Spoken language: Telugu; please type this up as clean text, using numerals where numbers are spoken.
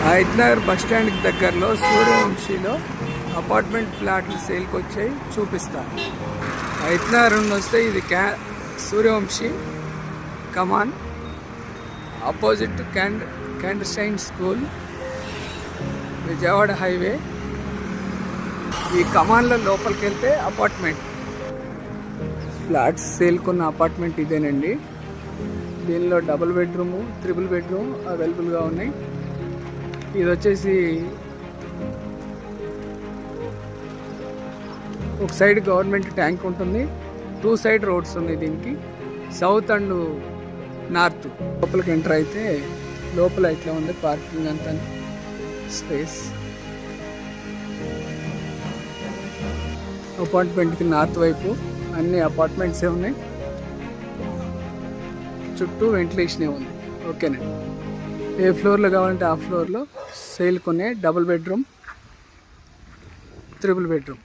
హైదరాబాద్ బస్ స్టాండ్కి దగ్గరలో సూర్యవంశీలో అపార్ట్మెంట్ ఫ్లాట్లు సేల్కి వచ్చాయి, చూపిస్తాను. హైదరాబాద్ నుండి వస్తే ఇది సూర్యవంశీ కమాన్, ఆపోజిట్ క్యాండర్సైన్ స్కూల్, విజయవాడ హైవే. ఈ కమాన్లో లోపలికి వెళ్తే అపార్ట్మెంట్ ఫ్లాట్స్ సేల్కున్న అపార్ట్మెంట్ ఇదేనండి. దీనిలో డబుల్ బెడ్రూమ్, ట్రిపుల్ బెడ్రూమ్ అవైలబుల్గా ఉన్నాయి. ఇది వచ్చేసి ఒక సైడ్ గవర్నమెంట్ ట్యాంక్ ఉంటుంది, 2 సైడ్ రోడ్స్ ఉన్నాయి దీనికి, సౌత్ అండ్ నార్త్. లోపలికి ఎంటర్ అయితే లోపల ఇట్లా ఉంది పార్కింగ్ అంతా స్పేస్. అపార్ట్మెంట్కి నార్త్ వైపు అన్ని అపార్ట్మెంట్సే ఉన్నాయి, చుట్టూ వెంటిలేషనే ఉంది. ఓకేనండి. ఏ ఫ్లోర్లో కావాలంటే ఆ ఫ్లోర్లో సేల్ కొనే డబుల్ బెడ్రూమ్, ట్రిపుల్ బెడ్రూమ్.